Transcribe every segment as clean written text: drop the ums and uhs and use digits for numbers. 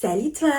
Salut toi!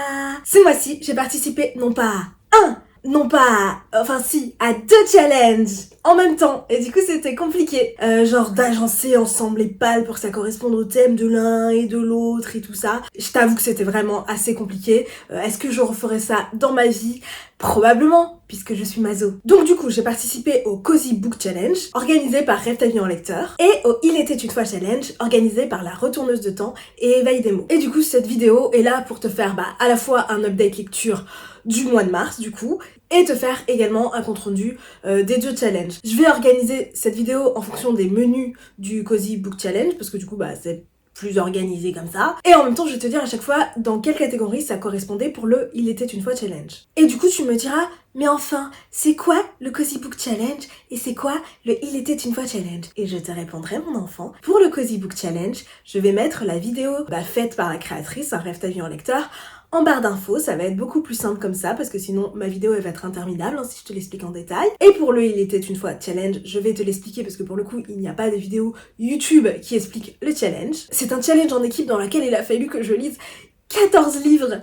Ce mois-ci, j'ai participé non pas à un, non pas à, enfin si, à 2 challenges en même temps. Et du coup, c'était compliqué. Genre d'agencer ensemble les pales pour que ça corresponde au thème de l'un et de l'autre et tout ça. Je t'avoue que c'était vraiment assez compliqué. Est-ce que je referais ça dans ma vie? Probablement, puisque je suis maso. Donc du coup, j'ai participé au Cozy Book Challenge, organisé par Rêve ta vie en lecteur, et au Il était une fois Challenge, organisé par la Retourneuse de temps et Éveil des mots. Et du coup, cette vidéo est là pour te faire à la fois un update lecture du mois de mars, du coup, et te faire également un compte-rendu des 2 challenges. Je vais organiser cette vidéo en fonction des menus du Cozy Book Challenge, parce que du coup, c'est plus organisé comme ça. Et en même temps, je vais te dire à chaque fois dans quelle catégorie ça correspondait pour le Il était une fois challenge. Et du coup, tu me diras, mais enfin, c'est quoi le Cozy Book Challenge et c'est quoi le Il était une fois challenge? Et je te répondrai, mon enfant. Pour le Cozy Book Challenge, je vais mettre la vidéo faite par la créatrice, Rêve ta vie en lecteur, en barre d'infos. Ça va être beaucoup plus simple comme ça, parce que sinon ma vidéo elle va être interminable si je te l'explique en détail. Et pour le Il était une fois challenge, je vais te l'expliquer parce que pour le coup il n'y a pas de vidéo YouTube qui explique le challenge. C'est un challenge en équipe dans lequel il a fallu que je lise 14 livres.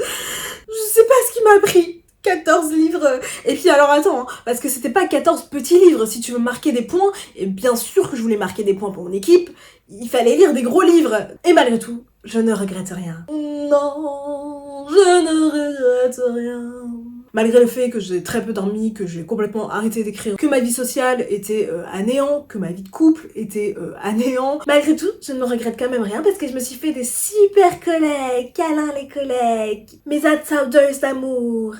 Je sais pas ce qui m'a pris. 14 livres. Et puis alors attends, parce que c'était pas 14 petits livres. Si tu veux marquer des points, et bien sûr que je voulais marquer des points pour mon équipe, il fallait lire des gros livres. Et malgré tout, je ne regrette rien. Non, je ne regrette rien. Malgré le fait que j'ai très peu dormi, que j'ai complètement arrêté d'écrire, que ma vie sociale était à néant, que ma vie de couple était à néant, malgré tout, je ne regrette quand même rien parce que je me suis fait des super collègues, câlins les collègues, mes outsiders d'amour.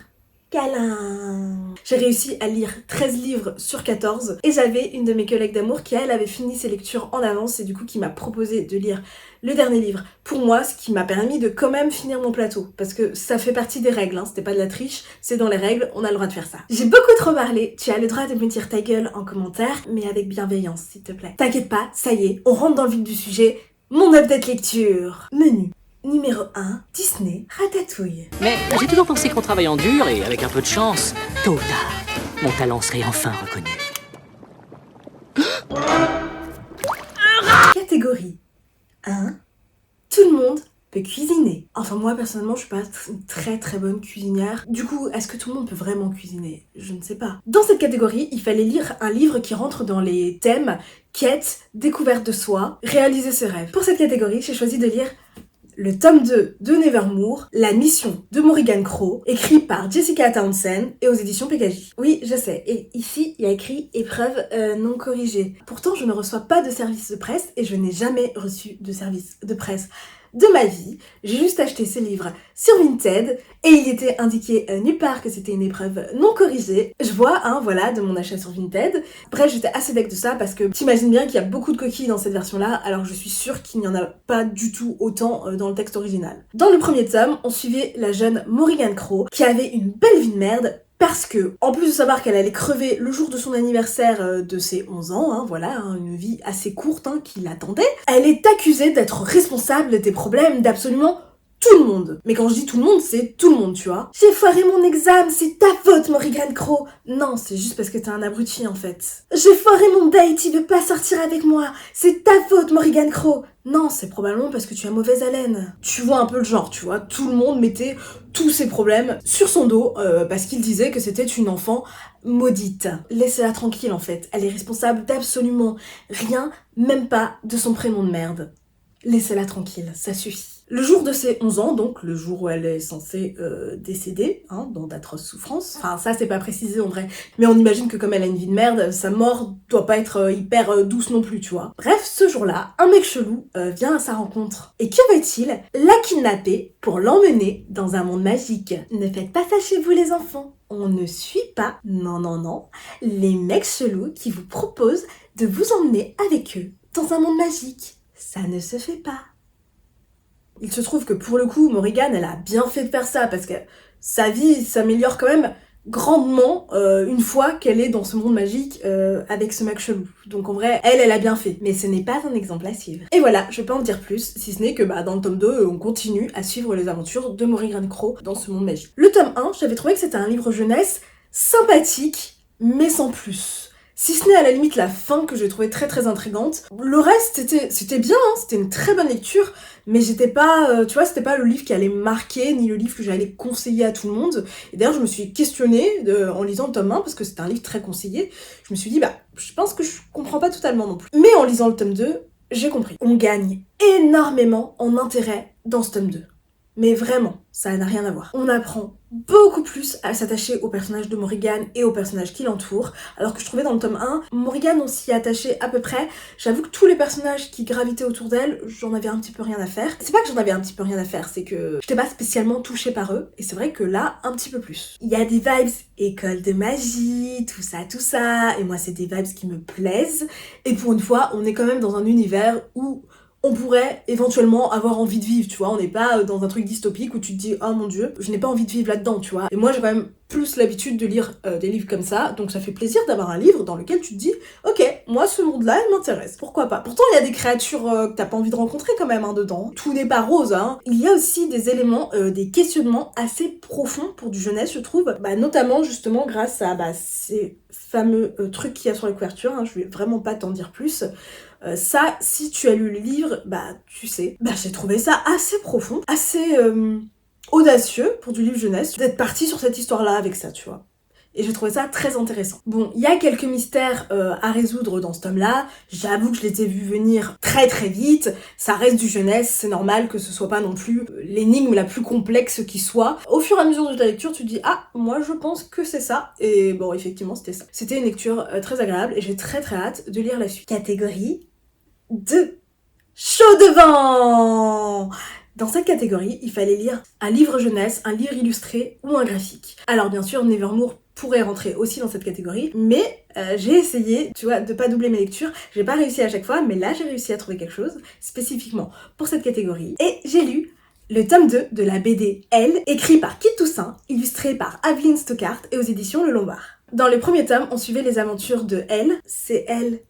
Câlin. J'ai réussi à lire 13 livres sur 14 et j'avais une de mes collègues d'amour qui elle avait fini ses lectures en avance et du coup qui m'a proposé de lire le dernier livre pour moi, ce qui m'a permis de quand même finir mon plateau parce que ça fait partie des règles, c'était pas de la triche, c'est dans les règles, on a le droit de faire ça. J'ai beaucoup trop parlé, tu as le droit de me dire ta gueule en commentaire, mais avec bienveillance s'il te plaît. T'inquiète pas, ça y est, on rentre dans le vif du sujet, mon update lecture. Menu. Numéro 1, Disney, Ratatouille. Mais j'ai toujours pensé qu'en travaillant dur et avec un peu de chance, tôt ou tard, mon talent serait enfin reconnu. Catégorie 1, tout le monde peut cuisiner. Enfin moi personnellement je suis pas une très bonne cuisinière. Du coup, est-ce que tout le monde peut vraiment cuisiner? Je ne sais pas. Dans cette catégorie, il fallait lire un livre qui rentre dans les thèmes quête, découverte de soi, réaliser ses rêves. Pour cette catégorie, j'ai choisi de lire le tome 2 de Nevermore, La mission de Morrigan Crow, écrit par Jessica Townsend et aux éditions Peggy. Oui, je sais, et ici, il y a écrit épreuve non corrigée. Pourtant, je ne reçois pas de service de presse et je n'ai jamais reçu de service de presse de ma vie. J'ai juste acheté ce livre sur Vinted et il était indiqué nulle part que c'était une épreuve non corrigée. Je vois, voilà, de mon achat sur Vinted. Bref, j'étais assez deck de ça parce que t'imagines bien qu'il y a beaucoup de coquilles dans cette version-là, alors je suis sûre qu'il n'y en a pas du tout autant dans le texte original. Dans le premier tome, on suivait la jeune Morrigan Crow qui avait une belle vie de merde parce que, en plus de savoir qu'elle allait crever le jour de son anniversaire de ses 11 ans, une vie assez courte qui l'attendait, elle est accusée d'être responsable des problèmes d'absolument tout le monde. Mais quand je dis tout le monde, c'est tout le monde, tu vois. J'ai foiré mon examen, c'est ta faute, Morrigan Crow. Non, c'est juste parce que t'es un abruti, en fait. J'ai foiré mon date, il veut pas sortir avec moi. C'est ta faute, Morrigan Crow. Non, c'est probablement parce que tu as mauvaise haleine. Tu vois un peu le genre, tu vois. Tout le monde mettait tous ses problèmes sur son dos parce qu'il disait que c'était une enfant maudite. Laissez-la tranquille, en fait. Elle est responsable d'absolument rien, même pas de son prénom de merde. Laissez-la tranquille, ça suffit. Le jour de ses 11 ans, donc le jour où elle est censée décéder, dans d'atroces souffrances, enfin ça c'est pas précisé en vrai, mais on imagine que comme elle a une vie de merde, sa mort doit pas être hyper douce non plus, tu vois. Bref, ce jour-là, un mec chelou vient à sa rencontre. Et que veut-il? La kidnapper pour l'emmener dans un monde magique. Ne faites pas ça chez vous les enfants. On ne suit pas, non, les mecs chelous qui vous proposent de vous emmener avec eux dans un monde magique. Ça ne se fait pas. Il se trouve que pour le coup, Morrigan, elle a bien fait de faire ça parce que sa vie s'améliore quand même grandement une fois qu'elle est dans ce monde magique avec ce mec chelou. Donc en vrai, elle a bien fait. Mais ce n'est pas un exemple à suivre. Et voilà, je peux pas en dire plus, si ce n'est que dans le tome 2, on continue à suivre les aventures de Morrigan Crow dans ce monde magique. Le tome 1, j'avais trouvé que c'était un livre jeunesse sympathique, mais sans plus. Si ce n'est à la limite la fin que j'ai trouvé très très intrigante. Le reste c'était bien, hein, c'était une très bonne lecture, mais j'étais pas, tu vois, c'était pas le livre qui allait me marquer, ni le livre que j'allais conseiller à tout le monde. Et d'ailleurs je me suis questionnée en lisant le tome 1, parce que c'était un livre très conseillé, je me suis dit je pense que je comprends pas totalement non plus. Mais en lisant le tome 2, j'ai compris. On gagne énormément en intérêt dans ce tome 2. Mais vraiment, ça n'a rien à voir. On apprend beaucoup plus à s'attacher au personnage de Morrigan et aux personnages qui l'entourent, alors que je trouvais dans le tome 1, Morrigan on s'y attachait à peu près. J'avoue que tous les personnages qui gravitaient autour d'elle, j'en avais un petit peu rien à faire. C'est pas que j'en avais un petit peu rien à faire, c'est que j'étais pas spécialement touchée par eux, et c'est vrai que là, un petit peu plus. Il y a des vibes école de magie, tout ça, et moi c'est des vibes qui me plaisent, et pour une fois, on est quand même dans un univers où on pourrait éventuellement avoir envie de vivre, tu vois, on n'est pas dans un truc dystopique où tu te dis « Oh mon dieu, je n'ai pas envie de vivre là-dedans », tu vois. Et moi j'ai quand même plus l'habitude de lire des livres comme ça, donc ça fait plaisir d'avoir un livre dans lequel tu te dis « Ok, moi ce monde-là, il m'intéresse, pourquoi pas ». Pourtant il y a des créatures que t'as pas envie de rencontrer quand même dedans, tout n'est pas rose, hein. Il y a aussi des éléments, des questionnements assez profonds pour du jeunesse, je trouve, notamment justement grâce à ces fameux trucs qu'il y a sur la couverture, hein, je vais vraiment pas t'en dire plus. Ça, si tu as lu le livre, tu sais, j'ai trouvé ça assez profond, assez audacieux pour du livre jeunesse, d'être parti sur cette histoire-là avec ça, tu vois. Et j'ai trouvé ça très intéressant. Bon, il y a quelques mystères à résoudre dans ce tome-là, j'avoue que je les ai vus venir très très vite, ça reste du jeunesse, c'est normal que ce soit pas non plus l'énigme la plus complexe qui soit. Au fur et à mesure de ta lecture, tu te dis « Ah, moi je pense que c'est ça », et bon, effectivement, c'était ça. C'était une lecture très agréable, et j'ai très très hâte de lire la suite. Catégorie 2. Chaud devant! Dans cette catégorie, il fallait lire un livre jeunesse, un livre illustré ou un graphique. Alors bien sûr, Nevermore pourrait rentrer aussi dans cette catégorie, mais j'ai essayé, tu vois, de pas doubler mes lectures. J'ai pas réussi à chaque fois, mais là j'ai réussi à trouver quelque chose spécifiquement pour cette catégorie. Et j'ai lu le tome 2 de la BD Elle, écrit par Kit Toussaint, illustré par Aveline Stockart et aux éditions Le Lombard. Dans le premier tome, on suivait les aventures de Elle, c'est elle.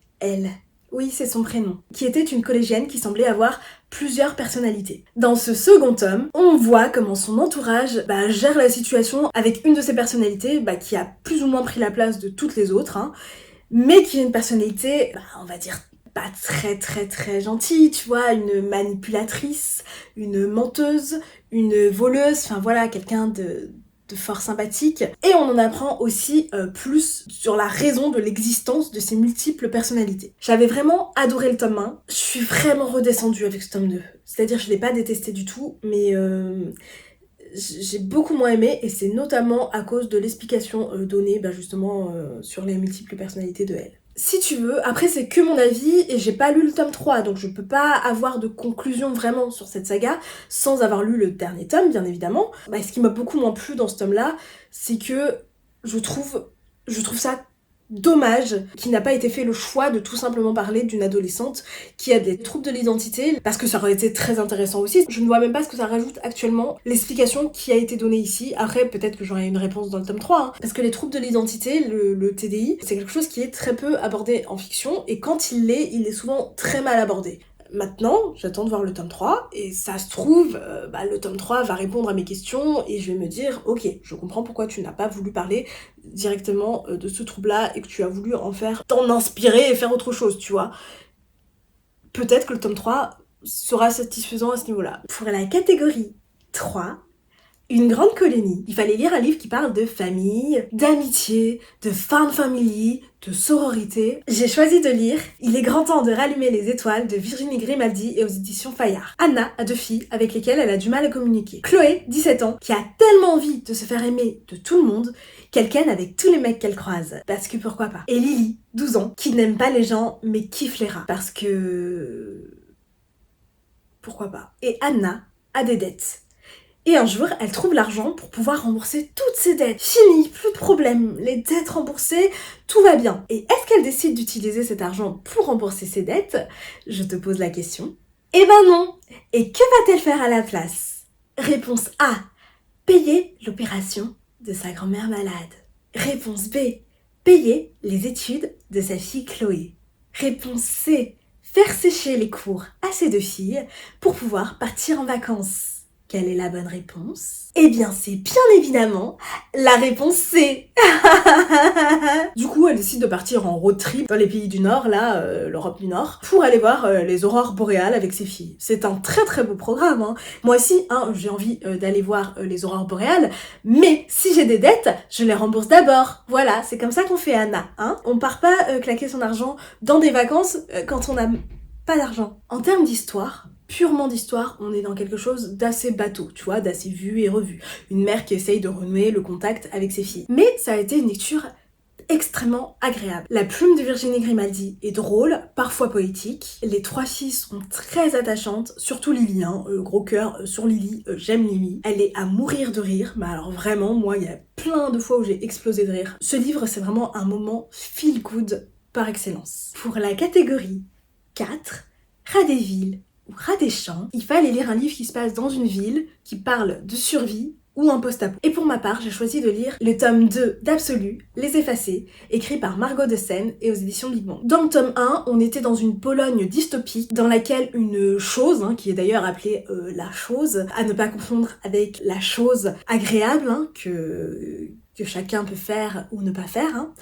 Oui, c'est son prénom, qui était une collégienne qui semblait avoir plusieurs personnalités. Dans ce second tome, on voit comment son entourage gère la situation avec une de ses personnalités qui a plus ou moins pris la place de toutes les autres, hein, mais qui est une personnalité, on va dire, pas très très très gentille, tu vois, une manipulatrice, une menteuse, une voleuse, enfin voilà, quelqu'un de fort sympathique. Et on en apprend aussi plus sur la raison de l'existence de ces multiples personnalités. J'avais vraiment adoré le tome 1, je suis vraiment redescendue avec ce tome 2. C'est-à-dire je l'ai pas détesté du tout, mais j'ai beaucoup moins aimé, et c'est notamment à cause de l'explication donnée justement sur les multiples personnalités de Elle. Si tu veux, après c'est que mon avis et j'ai pas lu le tome 3, donc je peux pas avoir de conclusion vraiment sur cette saga sans avoir lu le dernier tome, bien évidemment. Ce qui m'a beaucoup moins plu dans ce tome-là, c'est que je trouve ça dommage qu'il n'a pas été fait le choix de tout simplement parler d'une adolescente qui a des troubles de l'identité, parce que ça aurait été très intéressant aussi. Je ne vois même pas ce que ça rajoute actuellement, l'explication qui a été donnée ici. Après, peut-être que j'aurai une réponse dans le tome 3, hein. Parce que les troubles de l'identité, le TDI, c'est quelque chose qui est très peu abordé en fiction, et quand il est souvent très mal abordé. Maintenant, j'attends de voir le tome 3, et ça se trouve, le tome 3 va répondre à mes questions, et je vais me dire, ok, je comprends pourquoi tu n'as pas voulu parler directement de ce trouble-là, et que tu as voulu t'en inspirer et faire autre chose, tu vois. Peut-être que le tome 3 sera satisfaisant à ce niveau-là. Pour la catégorie 3, une grande colonie. Il fallait lire un livre qui parle de famille, d'amitié, de found family, de sororité. J'ai choisi de lire Il est grand temps de rallumer les étoiles de Virginie Grimaldi et aux éditions Fayard. Anna a 2 filles avec lesquelles elle a du mal à communiquer. Chloé, 17 ans, qui a tellement envie de se faire aimer de tout le monde qu'elle ken avec tous les mecs qu'elle croise. Parce que pourquoi pas. Et Lily, 12 ans, qui n'aime pas les gens mais kiffe les rats. Parce que... pourquoi pas. Et Anna a des dettes. Et un jour, elle trouve l'argent pour pouvoir rembourser toutes ses dettes. Fini, plus de problème, les dettes remboursées, tout va bien. Et est-ce qu'elle décide d'utiliser cet argent pour rembourser ses dettes? Je te pose la question. Eh ben non. Et que va-t-elle faire à la place? Réponse A. Payer l'opération de sa grand-mère malade. Réponse B. Payer les études de sa fille Chloé. Réponse C. Faire sécher les cours à ses 2 filles pour pouvoir partir en vacances. Quelle est la bonne réponse? Eh bien, c'est bien évidemment la réponse C. Du coup, elle décide de partir en road trip dans les pays du Nord, là, l'Europe du Nord, pour aller voir les aurores boréales avec ses filles. C'est un très très beau programme, hein. Moi aussi, hein, j'ai envie d'aller voir les aurores boréales, mais si j'ai des dettes, je les rembourse d'abord. Voilà, c'est comme ça qu'on fait, Anna, hein. On part pas claquer son argent dans des vacances quand on n'a pas d'argent. En termes d'histoire, purement d'histoire, on est dans quelque chose d'assez bateau, tu vois, d'assez vu et revu. Une mère qui essaye de renouer le contact avec ses filles. Mais ça a été une lecture extrêmement agréable. La plume de Virginie Grimaldi est drôle, parfois poétique. Les 3 filles sont très attachantes, surtout Lily, hein, gros cœur sur Lily, j'aime Lily. Elle est à mourir de rire, mais alors vraiment, moi, il y a plein de fois où j'ai explosé de rire. Ce livre, c'est vraiment un moment feel good par excellence. Pour la catégorie 4, Rat des villes ou Rat des champs, il fallait lire un livre qui se passe dans une ville, qui parle de survie ou un post-apo. Et pour ma part, j'ai choisi de lire le tome 2 d'Absolu, Les Effacés, écrit par Margot de Seine et aux éditions Big Bang. Dans le tome 1, on était dans une Pologne dystopique dans laquelle une chose, hein, qui est d'ailleurs appelée la chose, à ne pas confondre avec la chose agréable, hein, que chacun peut faire ou ne pas faire, hein.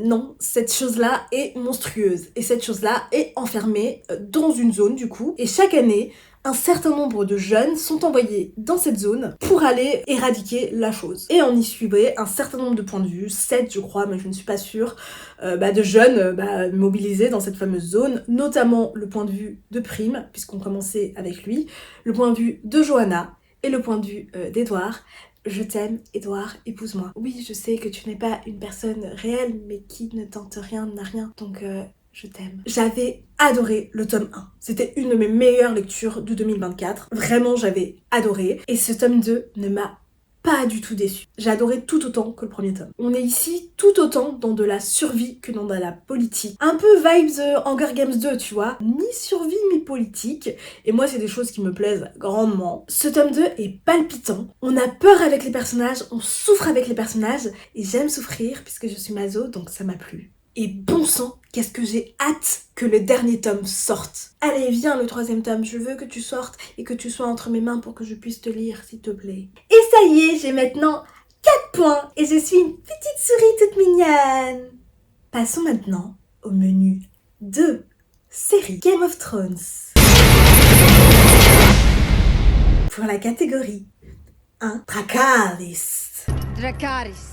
Non, cette chose-là est monstrueuse et cette chose-là est enfermée dans une zone du coup. Et chaque année, un certain nombre de jeunes sont envoyés dans cette zone pour aller éradiquer la chose. Et on y suivait un certain nombre de points de vue, 7 je crois, mais je ne suis pas sûre, de jeunes mobilisés dans cette fameuse zone, notamment le point de vue de Prime, puisqu'on commençait avec lui, le point de vue de Johanna et le point de vue d'Edouard. Je t'aime, Edouard, épouse-moi. Oui, je sais que tu n'es pas une personne réelle, mais qui ne tente rien n'a rien, donc je t'aime. J'avais adoré le tome 1. C'était une de mes meilleures lectures de 2024. Vraiment, j'avais adoré. Et ce tome 2 ne m'a pas du tout déçu. J'ai adoré tout autant que le premier tome. On est ici tout autant dans de la survie que dans de la politique. Un peu vibes Hunger Games 2, tu vois. Mi-survie, mi-politique. Et moi, c'est des choses qui me plaisent grandement. Ce tome 2 est palpitant. On a peur avec les personnages, on souffre avec les personnages. Et j'aime souffrir puisque je suis maso, donc ça m'a plu. Et bon sang, qu'est-ce que j'ai hâte que le dernier tome sorte. Allez, viens le 3e tome, je veux que tu sortes et que tu sois entre mes mains pour que je puisse te lire, s'il te plaît. Et ça y est, j'ai maintenant 4 points et je suis une petite souris toute mignonne. Passons maintenant au menu de série Game of Thrones. Pour la catégorie 1, Dracarys.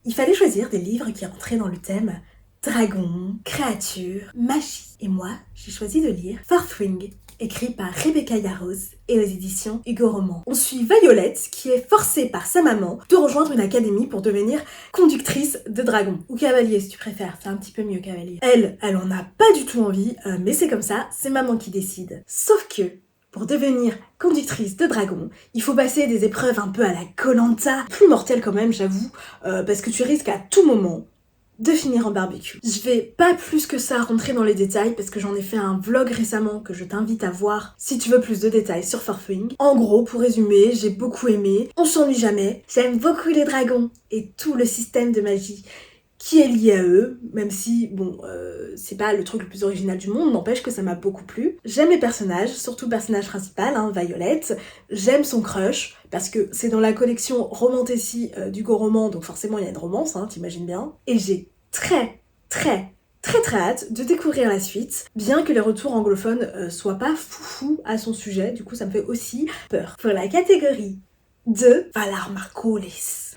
Il fallait choisir des livres qui entraient dans le thème dragon, créature, magie. Et moi, j'ai choisi de lire Fourth Wing, écrit par Rebecca Yarros et aux éditions Hugo Roman. On suit Violette, qui est forcée par sa maman de rejoindre une académie pour devenir conductrice de dragon. Ou cavalier, si tu préfères, c'est un petit peu mieux cavalier. Elle en a pas du tout envie, mais c'est comme ça, c'est maman qui décide. Sauf que, pour devenir conductrice de dragon, il faut passer des épreuves un peu à la Koh-Lanta, plus mortelles quand même, j'avoue, parce que tu risques à tout moment de finir en barbecue. Je vais pas plus que ça rentrer dans les détails parce que j'en ai fait un vlog récemment que je t'invite à voir si tu veux plus de détails sur Fourth Wing. En gros, pour résumer, j'ai beaucoup aimé, on s'ennuie jamais, j'aime beaucoup les dragons et tout le système de magie qui est lié à eux, même si, bon, c'est pas le truc le plus original du monde, n'empêche que ça m'a beaucoup plu. J'aime les personnages, surtout le personnage principal, hein, Violette. J'aime son crush, parce que c'est dans la collection Romantasy d'Hugo Roman, donc forcément il y a une romance, hein, t'imagines bien. Et j'ai très hâte de découvrir la suite, bien que les retours anglophones soient pas foufou à son sujet, du coup ça me fait aussi peur. Pour la catégorie de Valar Morghulis.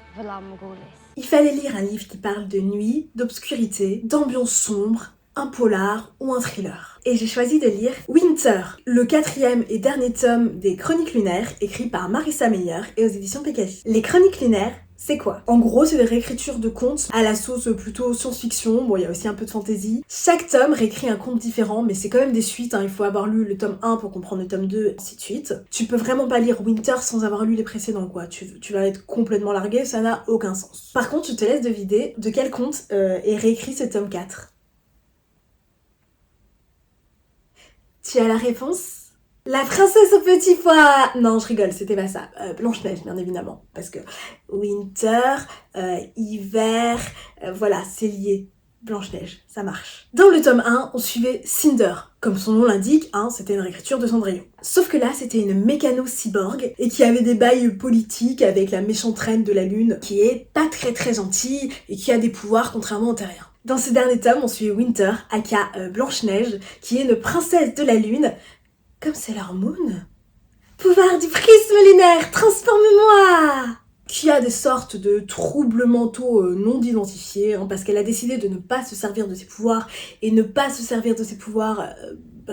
Il fallait lire un livre qui parle de nuit, d'obscurité, d'ambiance sombre, un polar ou un thriller. Et j'ai choisi de lire Winter, le 4e et dernier tome des Chroniques lunaires, écrit par Marissa Meyer et aux éditions Pekaji. Les Chroniques lunaires, c'est quoi? En gros, c'est des réécritures de contes à la sauce plutôt science-fiction, bon il y a aussi un peu de fantasy. Chaque tome réécrit un conte différent, mais c'est quand même des suites, hein. Il faut avoir lu le tome 1 pour comprendre le tome 2, et ainsi de suite. Tu peux vraiment pas lire Winter sans avoir lu les précédents, quoi. Tu vas être complètement largué, ça n'a aucun sens. Par contre, je te laisse deviner de quel conte est réécrit ce tome 4. Tu as la réponse? La princesse au petit pois! Non, je rigole, c'était pas ça. Blanche-Neige, bien évidemment. Parce que winter, hiver, voilà, c'est lié. Blanche-Neige, ça marche. Dans le tome 1, on suivait Cinder. Comme son nom l'indique, c'était une réécriture de Cendrillon. Sauf que là, c'était une mécano-cyborg et qui avait des bails politiques avec la méchante reine de la lune, qui est pas très très gentille et qui a des pouvoirs contrairement aux terriens. Dans ce dernier tome, on suit Winter, aka Blanche-Neige, qui est une princesse de la lune, comme Sailor Moon. Pouvoir du prisme lunaire, transforme-moi! Qui a des sortes de troubles mentaux non identifiés, parce qu'elle a décidé de ne pas se servir de ses pouvoirs, et ne pas se servir de ses pouvoirs,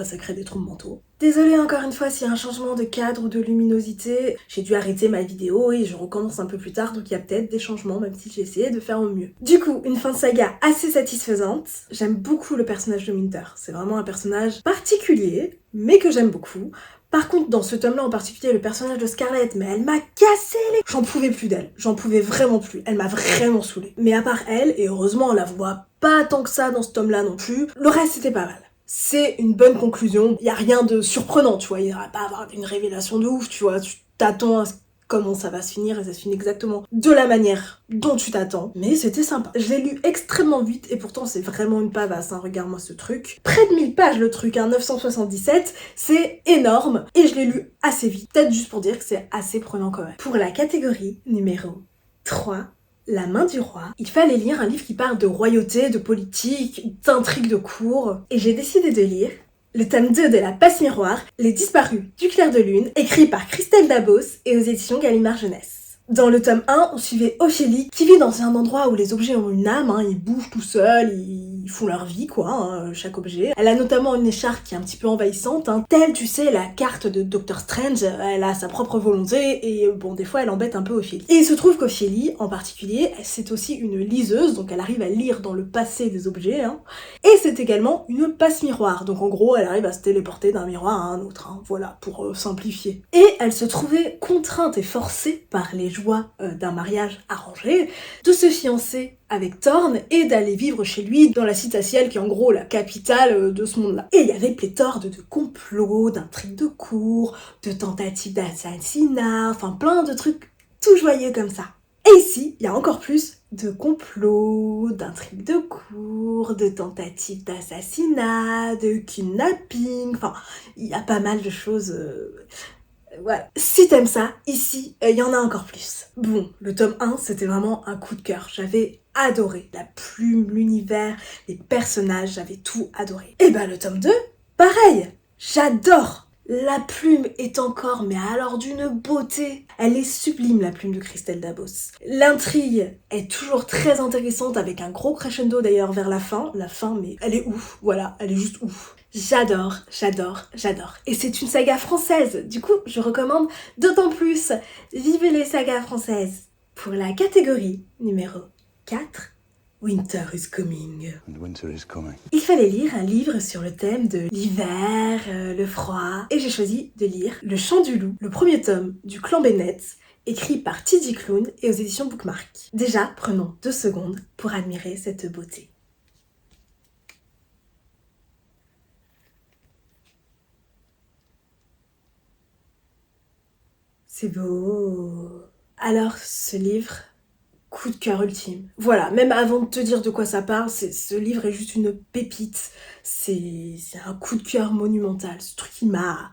ça crée des troubles mentaux. Désolée encore une fois s'il y a un changement de cadre ou de luminosité, j'ai dû arrêter ma vidéo et je recommence un peu plus tard, donc il y a peut-être des changements, même si j'ai essayé de faire au mieux. Du coup, une fin de saga assez satisfaisante. J'aime beaucoup le personnage de Winter, c'est vraiment un personnage particulier, mais que j'aime beaucoup. Par contre, dans ce tome-là en particulier, le personnage de Scarlett, mais elle m'a cassé les... J'en pouvais plus d'elle, j'en pouvais vraiment plus, elle m'a vraiment saoulée. Mais à part elle, et heureusement on la voit pas tant que ça dans ce tome-là non plus, le reste c'était pas mal. C'est une bonne conclusion, y a rien de surprenant, tu vois, il va pas avoir une révélation de ouf, tu vois, tu t'attends à comment ça va se finir et ça se finit exactement de la manière dont tu t'attends. Mais c'était sympa. Je l'ai lu extrêmement vite et pourtant c'est vraiment une pavasse, regarde-moi ce truc. Près de 1000 pages le truc, 977, c'est énorme et je l'ai lu assez vite. Peut-être juste pour dire que c'est assez prenant quand même. Pour la catégorie numéro 3, La main du roi, il fallait lire un livre qui parle de royauté, de politique, d'intrigues de cour et j'ai décidé de lire le tome 2 de La Passe Miroir, Les Disparus du Clair de Lune, écrit par Christelle Dabos et aux éditions Gallimard Jeunesse. Dans le tome 1, on suivait Ophélie, qui vit dans un endroit où les objets ont une âme, ils bougent tout seuls, ils font leur vie, chaque objet. Elle a notamment une écharpe qui est un petit peu envahissante, telle, tu sais, la carte de Doctor Strange, elle a sa propre volonté, et des fois elle embête un peu Ophélie. Et il se trouve qu'Ophélie, en particulier, c'est aussi une liseuse, donc elle arrive à lire dans le passé des objets, et c'est également une passe-miroir, donc en gros, elle arrive à se téléporter d'un miroir à un autre, voilà, pour simplifier. Et elle se trouvait contrainte et forcée par les joie d'un mariage arrangé, de se fiancer avec Thorn et d'aller vivre chez lui dans la Citaciel qui est en gros la capitale de ce monde-là. Et il y avait pléthore de complots, d'intrigues de cour, de tentatives d'assassinat, plein de trucs tout joyeux comme ça. Et ici, il y a encore plus de complots, d'intrigues de cour, de tentatives d'assassinat, de kidnapping, il y a pas mal de choses... Voilà. Si t'aimes ça, ici, il y en a encore plus. Bon, le tome 1, c'était vraiment un coup de cœur. J'avais adoré la plume, l'univers, les personnages, j'avais tout adoré. Et le tome 2, pareil, j'adore. La plume est encore, mais alors d'une beauté. Elle est sublime, la plume de Christelle Dabos. L'intrigue est toujours très intéressante, avec un gros crescendo d'ailleurs vers la fin. La fin, mais elle est ouf, voilà, elle est juste ouf. J'adore, j'adore, j'adore. Et c'est une saga française, du coup, je recommande d'autant plus. Vive les sagas françaises. Pour la catégorie numéro 4, Winter is coming. And winter is coming. Il fallait lire un livre sur le thème de l'hiver, le froid, et j'ai choisi de lire Le Chant du Loup, le premier tome du clan Bennett, écrit par T.J. Klune et aux éditions Bookmark. Déjà, prenons 2 secondes pour admirer cette beauté. C'est beau. Alors, ce livre, coup de cœur ultime. Voilà, même avant de te dire de quoi ça parle, ce livre est juste une pépite. C'est un coup de cœur monumental. Ce truc, il m'a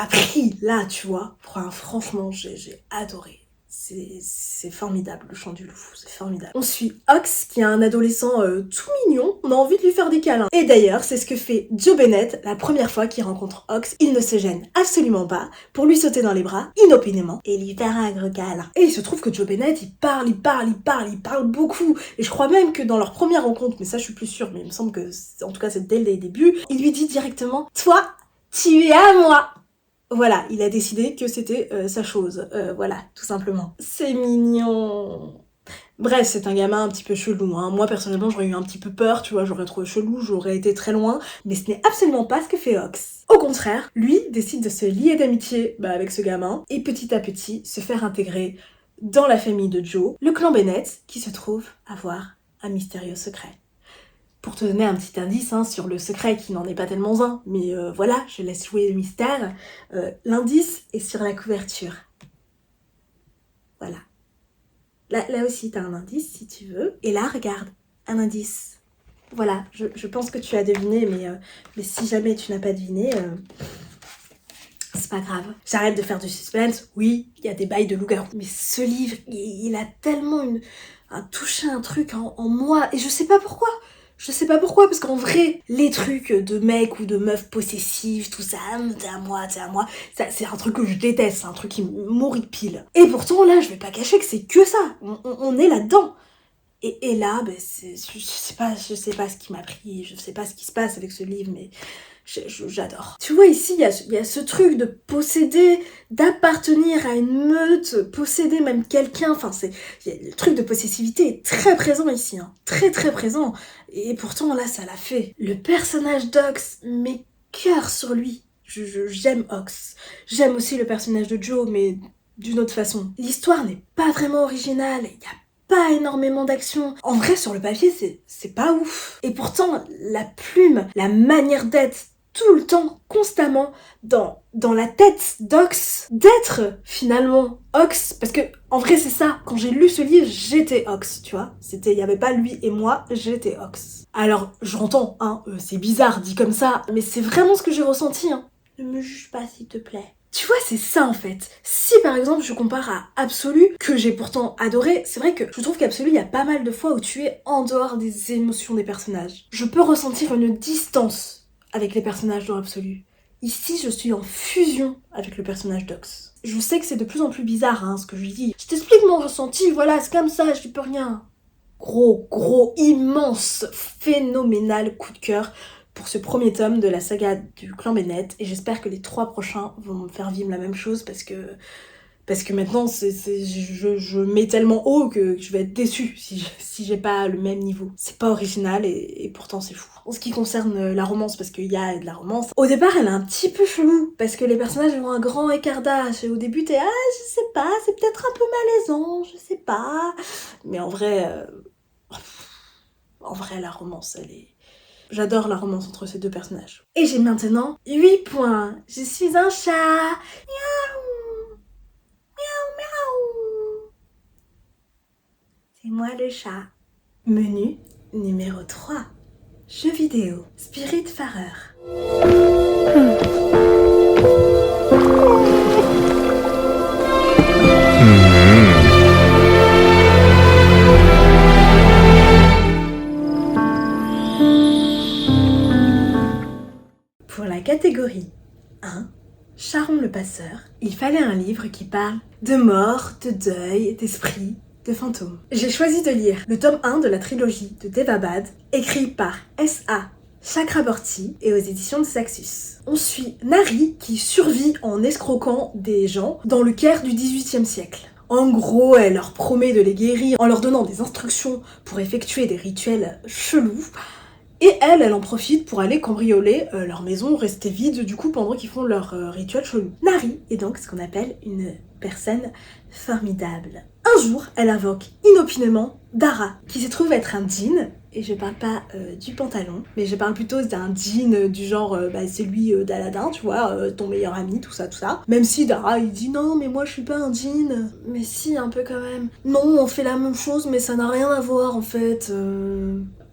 pris là, tu vois. Franchement, j'ai adoré. C'est formidable, Le Chant du Loup, c'est formidable. On suit Ox, qui est un adolescent tout mignon, on a envie de lui faire des câlins. Et d'ailleurs, c'est ce que fait Joe Bennett la première fois qu'il rencontre Ox. Il ne se gêne absolument pas pour lui sauter dans les bras, inopinément, et lui faire un gros câlin. Et il se trouve que Joe Bennett, il parle beaucoup. Et je crois même que dans leur première rencontre, mais ça je suis plus sûre, mais il me semble que, en tout cas c'est dès les débuts, il lui dit directement « Toi, tu es à moi !» Voilà, il a décidé que c'était sa chose. Voilà, tout simplement. C'est mignon. Bref, c'est un gamin un petit peu chelou. Moi, personnellement, j'aurais eu un petit peu peur, tu vois, j'aurais trouvé chelou, j'aurais été très loin. Mais ce n'est absolument pas ce que fait Ox. Au contraire, lui décide de se lier d'amitié avec ce gamin et petit à petit se faire intégrer dans la famille de Joe, le clan Bennett, qui se trouve avoir un mystérieux secret. Pour te donner un petit indice sur le secret qui n'en est pas tellement un, mais voilà, je laisse jouer le mystère. L'indice est sur la couverture. Voilà. Là aussi, t'as un indice si tu veux. Et là, regarde, un indice. Voilà, je pense que tu as deviné, mais si jamais tu n'as pas deviné, c'est pas grave. J'arrête de faire du suspense. Oui, il y a des bails de loup-garou. Mais ce livre, il a tellement touché un truc en moi. Et je sais pas pourquoi. Je sais pas pourquoi, parce qu'en vrai, les trucs de mecs ou de meufs possessives, tout ça, t'es à moi, c'est un truc que je déteste, c'est un truc qui m'horripile. Et pourtant, là, je vais pas cacher que c'est que ça. On est là-dedans. Et là, je sais pas ce qui m'a pris, je sais pas ce qui se passe avec ce livre, mais j'adore. Tu vois, ici, il y a ce truc de posséder, d'appartenir à une meute, posséder même quelqu'un, enfin, le truc de possessivité est très présent ici, hein, très très présent. Et pourtant, là, ça l'a fait. Le personnage d'Ox, mes cœurs sur lui. J'aime Ox. J'aime aussi le personnage de Joe, mais d'une autre façon. L'histoire n'est pas vraiment originale, il y a pas énormément d'action. En vrai, sur le papier, c'est pas ouf. Et pourtant, la plume, la manière d'être tout le temps, constamment, dans la tête d'Ox, d'être finalement Ox, parce que en vrai c'est ça, quand j'ai lu ce livre, j'étais Ox, tu vois, il y avait pas lui et moi, j'étais Ox. Alors, j'entends, hein, c'est bizarre dit comme ça, mais c'est vraiment ce que j'ai ressenti, hein. Ne me juge pas s'il te plaît. Tu vois, c'est ça en fait. Si par exemple je compare à Absolu, que j'ai pourtant adoré, c'est vrai que je trouve qu'Absolu, il y a pas mal de fois où tu es en dehors des émotions des personnages. Je peux ressentir une distance avec les personnages dans Absolu. Ici, je suis en fusion avec le personnage d'Ox. Je sais que c'est de plus en plus bizarre, hein, ce que je lui dis. Je t'explique mon ressenti, voilà, c'est comme ça, je dis plus rien. Gros, immense, phénoménal coup de cœur pour ce premier tome de la saga du clan Bennett, et j'espère que les 3 prochains vont me faire vivre la même chose, parce que maintenant je mets tellement haut que je vais être déçue si j'ai pas le même niveau. C'est pas original et pourtant c'est fou. En ce qui concerne la romance, parce qu'il y a de la romance, au départ elle est un petit peu chelou, parce que les personnages ont un grand écart d'âge, et au début t'es je sais pas, c'est peut-être un peu malaisant, je sais pas, mais en vrai la romance elle est... J'adore la romance entre ces deux personnages. Et j'ai maintenant 8 points. Je suis un chat. Miaou. Miaou, miaou. C'est moi le chat. Menu numéro 3. Jeux vidéo. Spiritfarer. Pour la catégorie 1, Charon le Passeur, il fallait un livre qui parle de mort, de deuil, d'esprit, de fantômes. J'ai choisi de lire le tome 1 de la trilogie de Devabad, écrit par S.A. Chakraborty et aux éditions de Saxus. On suit Nari qui survit en escroquant des gens dans le Caire du XVIIIe siècle. En gros, elle leur promet de les guérir en leur donnant des instructions pour effectuer des rituels chelous. Et elle en profite pour aller cambrioler leur maison restée vide du coup pendant qu'ils font leur rituel chelou. Nari est donc ce qu'on appelle une personne formidable. Un jour, elle invoque inopinément Dara, qui se trouve être un djinn, et je parle pas du pantalon, mais je parle plutôt d'un djinn du genre, c'est lui d'Aladin, tu vois, ton meilleur ami, tout ça. Même si Dara, il dit non, mais moi je suis pas un djinn. Mais si, un peu quand même. Non, on fait la même chose, mais ça n'a rien à voir en fait.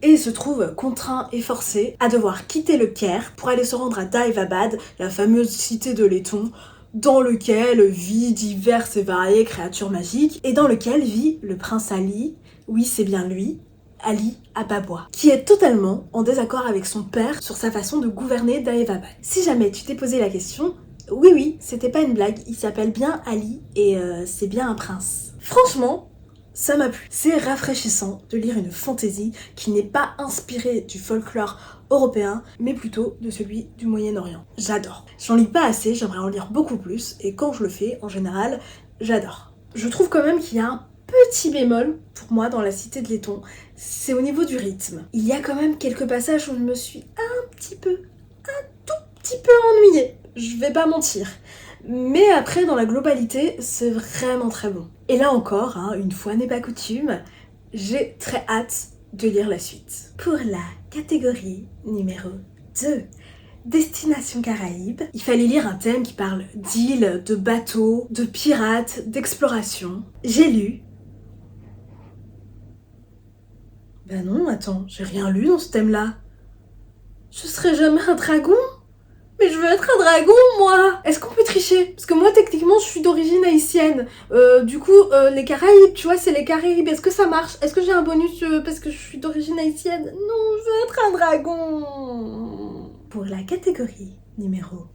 Et se trouve contraint et forcé à devoir quitter le Caire pour aller se rendre à Daevabad, la fameuse cité de laiton, dans lequel vit diverses et variées créatures magiques, et dans lequel vit le prince Ali, oui c'est bien lui, Ali Ababwa, qui est totalement en désaccord avec son père sur sa façon de gouverner Daevabad. Si jamais tu t'es posé la question, oui, c'était pas une blague, il s'appelle bien Ali et c'est bien un prince. Franchement, ça m'a plu. C'est rafraîchissant de lire une fantaisie qui n'est pas inspirée du folklore européen, mais plutôt de celui du Moyen-Orient. J'adore. J'en lis pas assez, j'aimerais en lire beaucoup plus, et quand je le fais, en général, j'adore. Je trouve quand même qu'il y a un petit bémol, pour moi, dans la cité de laiton, c'est au niveau du rythme. Il y a quand même quelques passages où je me suis un tout petit peu ennuyée. Je vais pas mentir. Mais après, dans la globalité, c'est vraiment très bon. Et là encore, une fois n'est pas coutume, j'ai très hâte de lire la suite. Pour la catégorie numéro 2, Destination Caraïbes, il fallait lire un thème qui parle d'îles, de bateaux, de pirates, d'exploration. J'ai lu Bah non, attends, j'ai rien lu dans ce thème-là. Je serai jamais un dragon? Mais je veux être un dragon, moi! Est-ce qu'on peut tricher? Parce que moi, techniquement, je suis d'origine haïtienne. Du coup, les Caraïbes, tu vois, c'est les Caraïbes. Est-ce que ça marche? Est-ce que j'ai un bonus parce que je suis d'origine haïtienne? Non, je veux être un dragon! Pour la catégorie numéro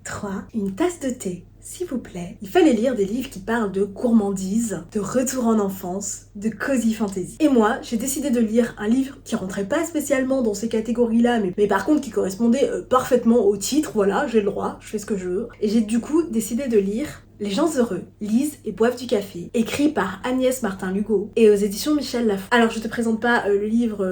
3, une tasse de thé, s'il vous plaît. Il fallait lire des livres qui parlent de gourmandise, de retour en enfance, de cozy fantasy. Et moi, j'ai décidé de lire un livre qui rentrait pas spécialement dans ces catégories-là, mais par contre qui correspondait parfaitement au titre, voilà, j'ai le droit, je fais ce que je veux. Et j'ai du coup décidé de lire Les gens heureux, lisent et boivent du café, écrit par Agnès Martin-Lugo et aux éditions Michel Lafon. Alors je te présente pas le livre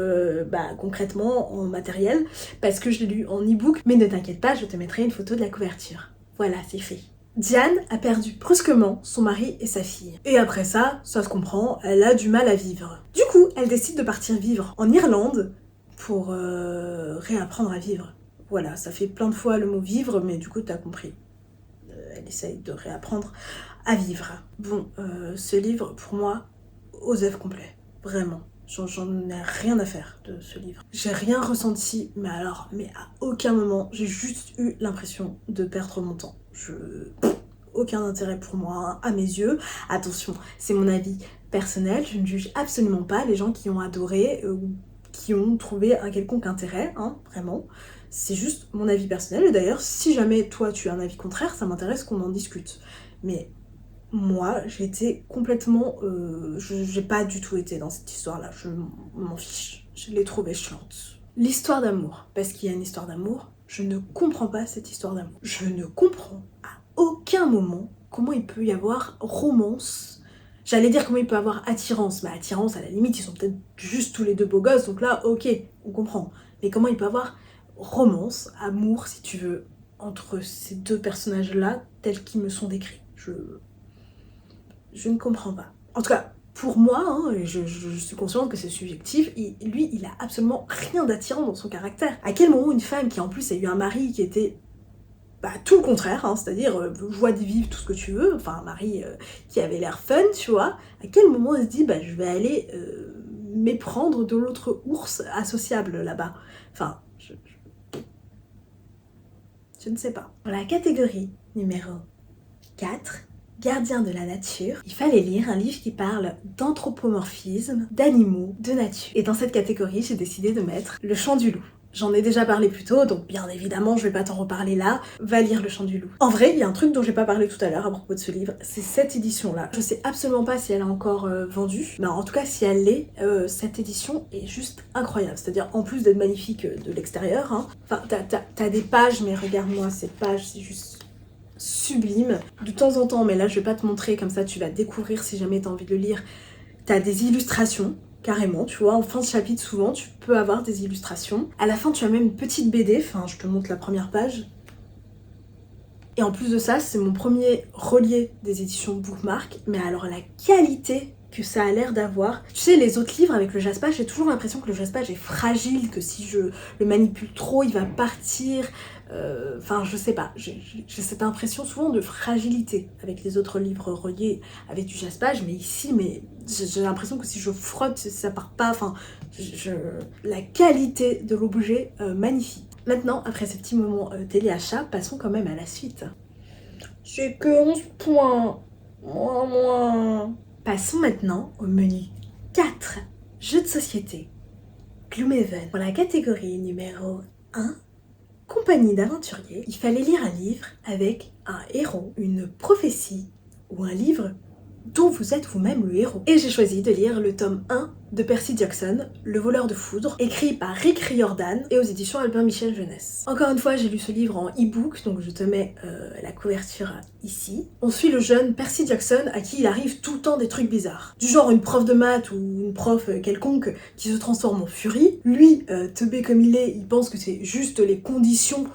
concrètement en matériel, parce que je l'ai lu en e-book, mais ne t'inquiète pas, je te mettrai une photo de la couverture. Voilà, c'est fait. Diane a perdu brusquement son mari et sa fille. Et après ça se comprend, elle a du mal à vivre. Du coup, elle décide de partir vivre en Irlande pour réapprendre à vivre. Voilà, ça fait plein de fois le mot vivre, mais du coup t'as compris. Elle essaye de réapprendre à vivre. Bon, ce livre, pour moi, aux œuvres complet. Vraiment. J'en ai rien à faire de ce livre. J'ai rien ressenti, mais à aucun moment, j'ai juste eu l'impression de perdre mon temps. Aucun intérêt pour moi, à mes yeux. Attention, c'est mon avis personnel, je ne juge absolument pas les gens qui ont adoré ou qui ont trouvé un quelconque intérêt, hein, vraiment. C'est juste mon avis personnel, et d'ailleurs, si jamais toi tu as un avis contraire, ça m'intéresse qu'on en discute. Mais moi, j'ai été complètement... j'ai pas du tout été dans cette histoire-là, je m'en fiche. Je l'ai trouvée chiante. L'histoire d'amour, parce qu'il y a une histoire d'amour, je ne comprends pas cette histoire d'amour. Je ne comprends à aucun moment comment il peut y avoir romance. J'allais dire comment il peut y avoir attirance, mais attirance, à la limite, ils sont peut-être juste tous les deux beaux gosses, donc là, ok, on comprend. Mais comment il peut y avoir romance, amour, si tu veux, entre ces deux personnages-là, tels qu'ils me sont décrits? Je ne comprends pas. En tout cas, pour moi, hein, je suis consciente que c'est subjectif, lui, il a absolument rien d'attirant dans son caractère. À quel moment une femme qui en plus a eu un mari qui était tout le contraire, hein, c'est-à-dire joie de vivre, tout ce que tu veux, enfin un mari qui avait l'air fun, tu vois, à quel moment elle se dit je vais aller méprendre de l'autre ours associable là-bas? Enfin, je ne sais pas. Dans la catégorie numéro 4, Gardien de la nature, il fallait lire un livre qui parle d'anthropomorphisme, d'animaux, de nature. Et dans cette catégorie, j'ai décidé de mettre Le Chant du loup. J'en ai déjà parlé plus tôt, donc bien évidemment, je vais pas t'en reparler là. Va lire Le Chant du loup. En vrai, il y a un truc dont j'ai pas parlé tout à l'heure à propos de ce livre, c'est cette édition-là. Je sais absolument pas si elle est encore vendue, mais en tout cas, si elle l'est, cette édition est juste incroyable. C'est-à-dire, en plus d'être magnifique de l'extérieur, hein, enfin, t'as des pages, mais regarde-moi ces pages, c'est juste sublime. De temps en temps, mais là je vais pas te montrer, comme ça tu vas découvrir si jamais t'as envie de le lire, t'as des illustrations, carrément, tu vois, en fin de chapitre souvent tu peux avoir des illustrations. À la fin tu as même une petite BD, enfin je te montre la première page. Et en plus de ça, c'est mon premier relié des éditions Bookmark, mais alors la qualité que ça a l'air d'avoir. Tu sais, les autres livres avec le jaspage, j'ai toujours l'impression que le jaspage est fragile, que si je le manipule trop, il va partir. Enfin, je sais pas, j'ai cette impression souvent de fragilité avec les autres livres reliés avec du jaspage, mais ici, j'ai l'impression que si je frotte, ça part pas. Enfin, la qualité de l'objet, magnifique. Maintenant, après ce petit moment téléachat, passons quand même à la suite. J'ai que 11 points. Moins. Passons maintenant au menu 4. Jeux de société. Gloomhaven. Pour la catégorie numéro 1, compagnie d'aventuriers, il fallait lire un livre avec un héros, une prophétie ou un livre dont vous êtes vous-même le héros. Et j'ai choisi de lire le tome 1 de Percy Jackson, Le voleur de foudre, écrit par Rick Riordan et aux éditions Albin Michel Jeunesse. Encore une fois, j'ai lu ce livre en e-book, donc je te mets la couverture ici. On suit le jeune Percy Jackson à qui il arrive tout le temps des trucs bizarres. Du genre une prof de maths ou une prof quelconque qui se transforme en furie. Lui, teubé comme il est, il pense que c'est juste les conditions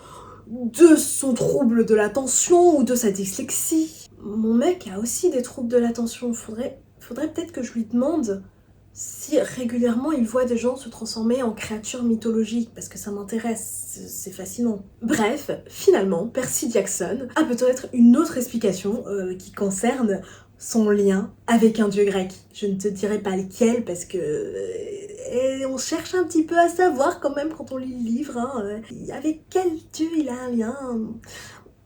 de son trouble de l'attention ou de sa dyslexie. Mon mec a aussi des troubles de l'attention, faudrait peut-être que je lui demande si régulièrement il voit des gens se transformer en créatures mythologiques, parce que ça m'intéresse, c'est fascinant. Bref, finalement, Percy Jackson a peut-être une autre explication qui concerne son lien avec un dieu grec. Je ne te dirai pas lequel, parce que on cherche un petit peu à savoir quand même quand on lit le livre, hein, avec quel dieu il a un lien.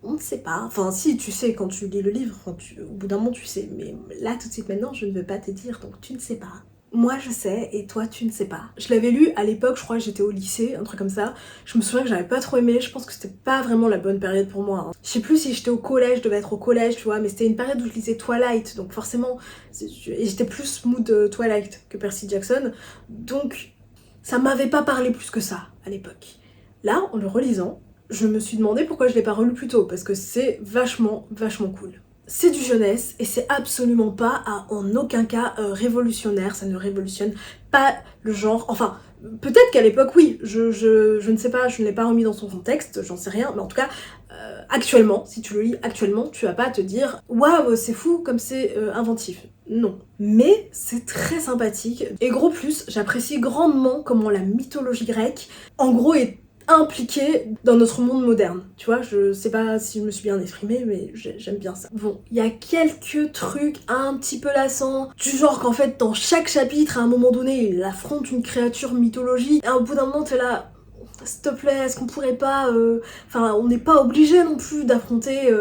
On ne sait pas. Enfin, si, tu sais, quand tu lis le livre, au bout d'un moment, tu sais. Mais là, tout de suite, maintenant, je ne veux pas te dire, donc tu ne sais pas. Moi, je sais, et toi, tu ne sais pas. Je l'avais lu à l'époque, je crois que j'étais au lycée, un truc comme ça. Je me souviens que j'avais pas trop aimé, je pense que c'était pas vraiment la bonne période pour moi. Hein. Je sais plus si j'étais au collège, je devais être au collège, tu vois, mais c'était une période où je lisais Twilight, donc forcément, et j'étais plus mood Twilight que Percy Jackson, donc ça m'avait pas parlé plus que ça, à l'époque. Là, en le relisant, je me suis demandé pourquoi je l'ai pas relu plus tôt, parce que c'est vachement cool. C'est du jeunesse et c'est absolument pas en aucun cas révolutionnaire, ça ne révolutionne pas le genre, enfin peut-être qu'à l'époque oui, je ne sais pas, je ne l'ai pas remis dans son contexte, j'en sais rien, mais en tout cas actuellement, si tu le lis actuellement, tu vas pas te dire waouh c'est fou comme c'est inventif. Non. Mais c'est très sympathique. Et gros plus, j'apprécie grandement comment la mythologie grecque, en gros, est impliquée dans notre monde moderne. Tu vois, je sais pas si je me suis bien exprimée, mais j'aime bien ça. Bon, il y a quelques trucs un petit peu lassants, du genre qu'en fait, dans chaque chapitre, à un moment donné, il affronte une créature mythologique, et au bout d'un moment, t'es là... S'il te plaît, est-ce qu'on pourrait pas... Enfin, on n'est pas obligé non plus d'affronter...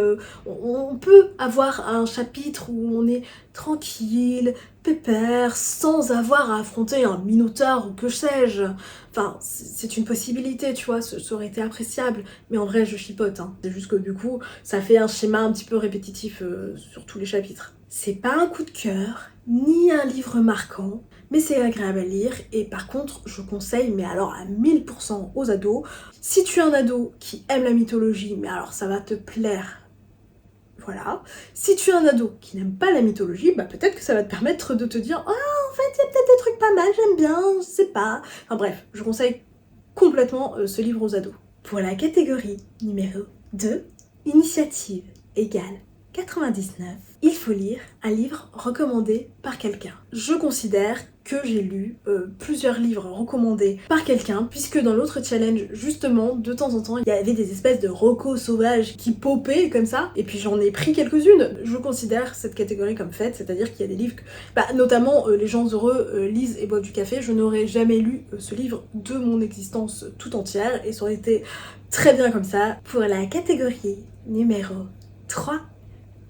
on peut avoir un chapitre où on est tranquille, pépère, sans avoir à affronter un minotaure ou que sais-je. Enfin, c'est une possibilité, tu vois, ça aurait été appréciable. Mais en vrai, je chipote, hein. C'est juste que du coup, ça fait un schéma un petit peu répétitif sur tous les chapitres. C'est pas un coup de cœur, ni un livre marquant, mais c'est agréable à lire et par contre je conseille, mais alors à 1000% aux ados. Si tu es un ado qui aime la mythologie, mais alors ça va te plaire, voilà. Si tu es un ado qui n'aime pas la mythologie, bah peut-être que ça va te permettre de te dire « Ah, en fait, il y a peut-être des trucs pas mal, j'aime bien, je sais pas. » Enfin bref, je conseille complètement ce livre aux ados. Pour la catégorie numéro 2, initiative égale 99, il faut lire un livre recommandé par quelqu'un. Je considère que j'ai lu plusieurs livres recommandés par quelqu'un, puisque dans l'autre challenge, justement, de temps en temps, il y avait des espèces de recos sauvages qui popaient comme ça, et puis j'en ai pris quelques-unes. Je considère cette catégorie comme faite, c'est-à-dire qu'il y a des livres, notamment Les gens heureux lisent et boivent du café, je n'aurais jamais lu ce livre de mon existence tout entière, et ça aurait été très bien comme ça. Pour la catégorie numéro 3,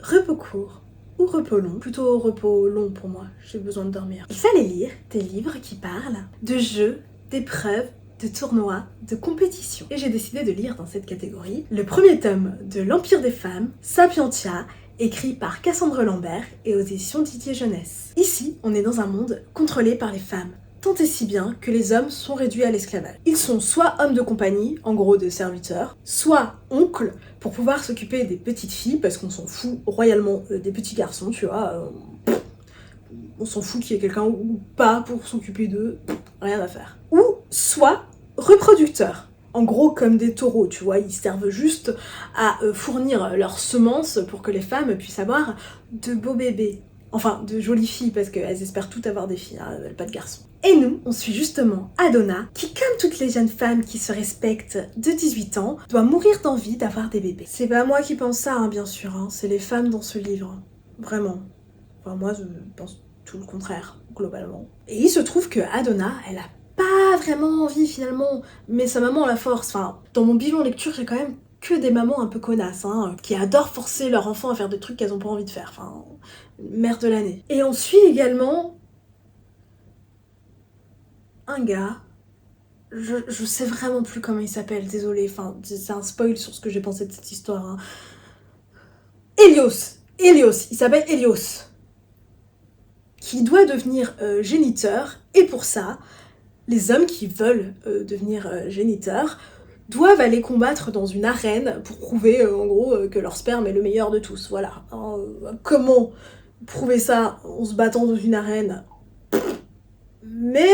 repos court ou repos long, plutôt repos long pour moi, j'ai besoin de dormir. Il fallait lire des livres qui parlent de jeux, d'épreuves, de tournois, de compétitions. Et j'ai décidé de lire dans cette catégorie le premier tome de L'Empire des femmes, Sapientia, écrit par Cassandre Lambert et aux éditions Didier Jeunesse. Ici, on est dans un monde contrôlé par les femmes, tant et si bien que les hommes sont réduits à l'esclavage. Ils sont soit hommes de compagnie, en gros des serviteurs, soit oncles, pour pouvoir s'occuper des petites filles, parce qu'on s'en fout royalement des petits garçons, tu vois. On s'en fout qu'il y ait quelqu'un ou pas pour s'occuper d'eux, rien à faire. Ou soit reproducteurs. En gros, comme des taureaux, tu vois, ils servent juste à fournir leurs semences pour que les femmes puissent avoir de beaux bébés. Enfin, de jolies filles, parce qu'elles espèrent toutes avoir des filles, hein, pas de garçons. Et nous, on suit justement Adonna, qui, comme toutes les jeunes femmes qui se respectent de 18 ans, doit mourir d'envie d'avoir des bébés. C'est pas moi qui pense ça, hein, bien sûr, hein, c'est les femmes dans ce livre. Vraiment. Enfin, moi, je pense tout le contraire, globalement. Et il se trouve que Adonna, elle a pas vraiment envie, finalement, mais sa maman la force. Enfin, dans mon bilan lecture, j'ai quand même que des mamans un peu connasses, hein, qui adorent forcer leurs enfants à faire des trucs qu'elles ont pas envie de faire. Enfin, mère de l'année. Et on suit également un gars, je sais vraiment plus comment il s'appelle, désolé, enfin, c'est un spoil sur ce que j'ai pensé de cette histoire. Hein. Hélios, il s'appelle Hélios, qui doit devenir géniteur, et pour ça, les hommes qui veulent devenir géniteurs doivent aller combattre dans une arène pour prouver, en gros, que leur sperme est le meilleur de tous, voilà. Alors, comment prouver ça en se battant dans une arène ? Mais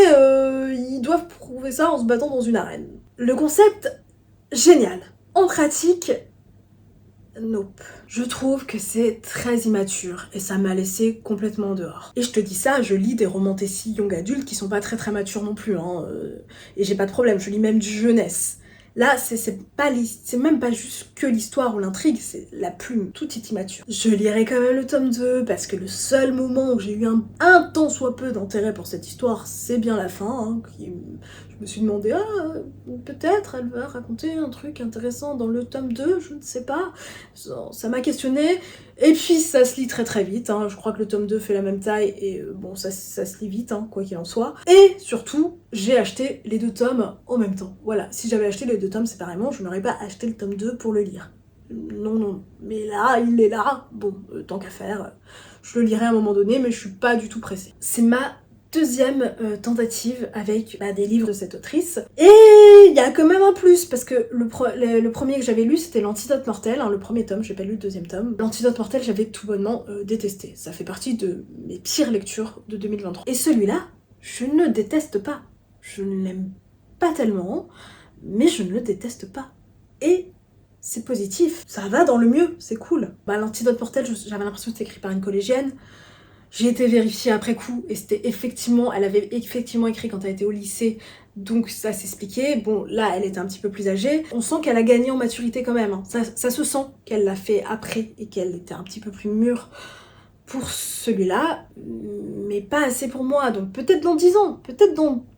ils doivent prouver ça en se battant dans une arène. Le concept, génial. En pratique, Nope. Je trouve que c'est très immature et ça m'a laissé complètement en dehors. Et je te dis ça, je lis des romantici young adultes qui sont pas très matures non plus, hein, et j'ai pas de problème, je lis même du jeunesse. Là, c'est même pas juste que l'histoire ou l'intrigue, c'est la plume, tout est immature. Je lirai quand même le tome 2 parce que le seul moment où j'ai eu un tant soit peu d'intérêt pour cette histoire, c'est bien la fin, hein, je me suis demandé, peut-être elle va raconter un truc intéressant dans le tome 2, je ne sais pas. Ça m'a questionné. Et puis ça se lit très vite, hein. Je crois que le tome 2 fait la même taille et bon ça se lit vite, hein, quoi qu'il en soit. Et surtout, j'ai acheté les 2 tomes en même temps. Voilà, si j'avais acheté les 2 tomes séparément, je n'aurais pas acheté le tome 2 pour le lire. Non, mais là, il est là, bon, tant qu'à faire, je le lirai à un moment donné, mais je suis pas du tout pressée. C'est ma deuxième tentative avec des livres de cette autrice. Et il y a quand même un plus, parce que le premier que j'avais lu, c'était l'Antidote mortel, hein, le premier tome, j'ai pas lu le deuxième tome. L'Antidote mortel, j'avais tout bonnement détesté. Ça fait partie de mes pires lectures de 2023. Et celui-là, je ne le déteste pas. Je ne l'aime pas tellement, mais je ne le déteste pas. Et c'est positif, ça va dans le mieux, c'est cool. L'Antidote mortel, j'avais l'impression que c'était écrit par une collégienne. J'ai été vérifiée après coup et elle avait effectivement écrit quand elle était au lycée, donc ça s'expliquait. Bon, là, elle était un petit peu plus âgée. On sent qu'elle a gagné en maturité quand même, hein. Ça se sent qu'elle l'a fait après et qu'elle était un petit peu plus mûre pour celui-là, mais pas assez pour moi. Donc peut-être dans 10 ans,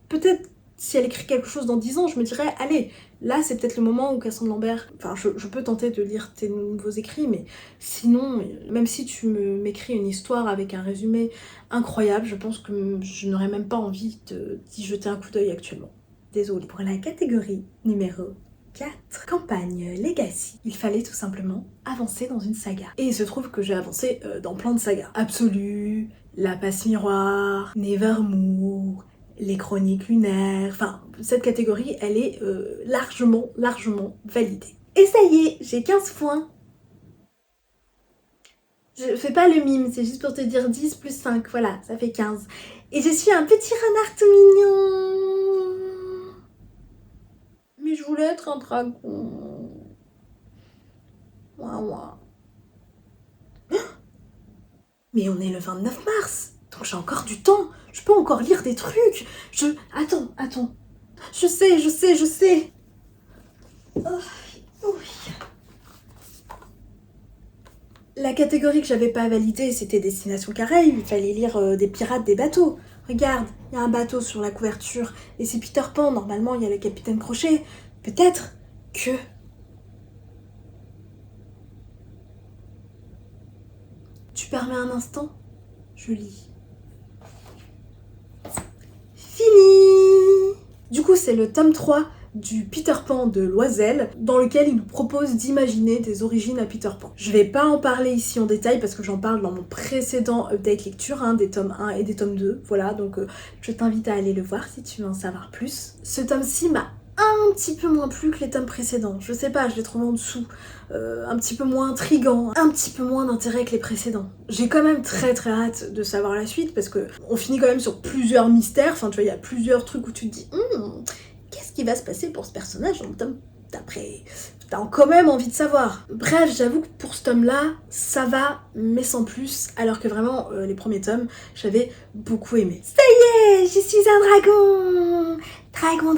peut-être si elle écrit quelque chose dans 10 ans, je me dirais, allez, là c'est peut-être le moment où Cassandre Lambert, enfin je peux tenter de lire tes nouveaux écrits, mais sinon, même si tu m'écris une histoire avec un résumé incroyable, je pense que je n'aurais même pas envie d'y jeter un coup d'œil actuellement. Désolée. Pour la catégorie numéro 4, campagne Legacy. Il fallait tout simplement avancer dans une saga. Et il se trouve que j'ai avancé dans plein de sagas. Absolu, La Passe Miroir, Nevermore, les Chroniques Lunaires, enfin, cette catégorie, elle est largement validée. Et ça y est, j'ai 15 points. Je fais pas le mime, c'est juste pour te dire 10 plus 5, voilà, ça fait 15. Et je suis un petit renard tout mignon. Mais je voulais être un dragon. Ouah. Mais on est le 29 mars, donc j'ai encore du temps. Je peux encore lire des trucs. Attends. Je sais. Oh, oui. La catégorie que j'avais pas validée, c'était Destination Caraïbes. Il fallait lire des pirates des bateaux. Regarde, il y a un bateau sur la couverture. Et c'est Peter Pan, normalement, il y a le capitaine Crochet. Peut-être que... Tu permets un instant? Je lis. Fini! Du coup, c'est le tome 3 du Peter Pan de Loisel, dans lequel il nous propose d'imaginer des origines à Peter Pan. Je vais pas en parler ici en détail parce que j'en parle dans mon précédent update lecture, hein, des tomes 1 et des tomes 2, voilà, donc je t'invite à aller le voir si tu veux en savoir plus. Ce tome-ci m'a un petit peu moins plu que les tomes précédents, je sais pas, je l'ai trouvé en dessous, un petit peu moins intriguant, un petit peu moins d'intérêt que les précédents. J'ai quand même très hâte de savoir la suite parce que on finit quand même sur plusieurs mystères, enfin tu vois, il y a plusieurs trucs où tu te dis qu'est-ce qui va se passer pour ce personnage dans le tome d'après? T'as quand même envie de savoir. Bref, j'avoue que pour ce tome-là, ça va, mais sans plus, alors que vraiment, les premiers tomes, j'avais beaucoup aimé. Ça y est, je suis un dragon! Dragon!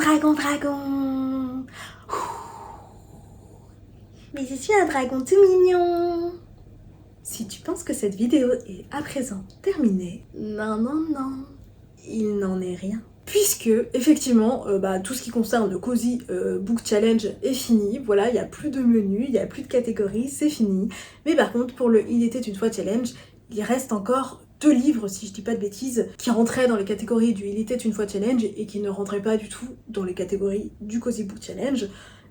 Mais je suis un dragon tout mignon! Si tu penses que cette vidéo est à présent terminée, non, il n'en est rien. Puisque, effectivement, tout ce qui concerne le Cozy Book Challenge est fini. Voilà, il n'y a plus de menu, il n'y a plus de catégories, c'est fini. Mais par contre, pour le Il était une fois challenge, il reste encore 2 livres, si je dis pas de bêtises, qui rentraient dans les catégories du Il était une fois challenge et qui ne rentraient pas du tout dans les catégories du Cozy Book Challenge.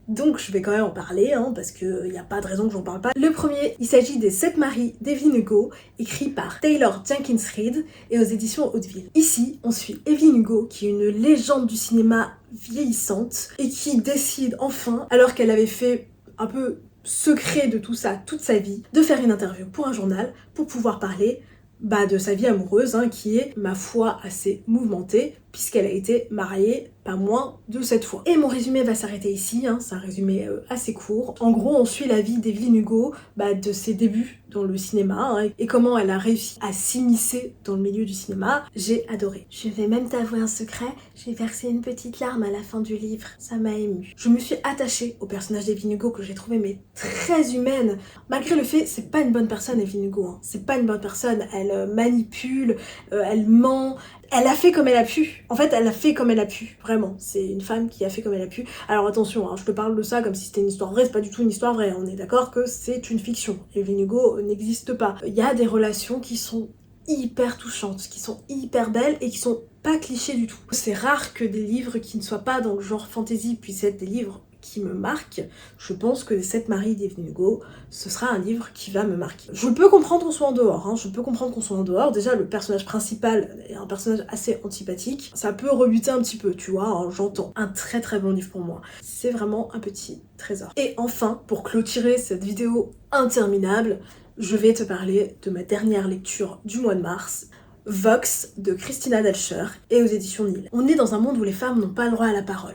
Donc je vais quand même en parler, hein, parce qu'il n'y a pas de raison que j'en parle pas. Le premier, il s'agit des 7 maris d'Evelyn Hugo, écrit par Taylor Jenkins Reid et aux éditions Hauteville. Ici, on suit Evelyn Hugo, qui est une légende du cinéma vieillissante, et qui décide enfin, alors qu'elle avait fait un peu secret de tout ça toute sa vie, de faire une interview pour un journal, pour pouvoir parler de sa vie amoureuse, hein, qui est, ma foi, assez mouvementée, puisqu'elle a été mariée pas moins de 7 fois. Et mon résumé va s'arrêter ici, hein, c'est un résumé assez court. En gros, on suit la vie d'Evelyn Hugo, de ses débuts dans le cinéma, hein, et comment elle a réussi à s'immiscer dans le milieu du cinéma. J'ai adoré. Je vais même t'avouer un secret, j'ai versé une petite larme à la fin du livre, ça m'a émue. Je me suis attachée au personnage d'Evelyn Hugo que j'ai trouvé mais très humaine, malgré le fait c'est pas une bonne personne Evelyn Hugo, hein. C'est pas une bonne personne, elle manipule, elle ment, elle a fait comme elle a pu. En fait, elle a fait comme elle a pu. Vraiment, c'est une femme qui a fait comme elle a pu. Alors attention, hein, je te parle de ça comme si c'était une histoire vraie, c'est pas du tout une histoire vraie. On est d'accord que c'est une fiction. Evelyn Hugo n'existe pas. Il y a des relations qui sont hyper touchantes, qui sont hyper belles et qui sont pas clichés du tout. C'est rare que des livres qui ne soient pas dans le genre fantasy puissent être des livres qui me marquent. Je pense que Les 7 maris d'Evelyn Hugo, ce sera un livre qui va me marquer. Je peux comprendre qu'on soit en dehors, hein, je peux comprendre qu'on soit en dehors. Déjà, le personnage principal est un personnage assez antipathique. Ça peut rebuter un petit peu, tu vois, hein, j'entends. Un très très bon livre pour moi. C'est vraiment un petit trésor. Et enfin, pour clôturer cette vidéo interminable, je vais te parler de ma dernière lecture du mois de mars, Vox de Christina Dalscher et aux éditions Nil. On est dans un monde où les femmes n'ont pas le droit à la parole.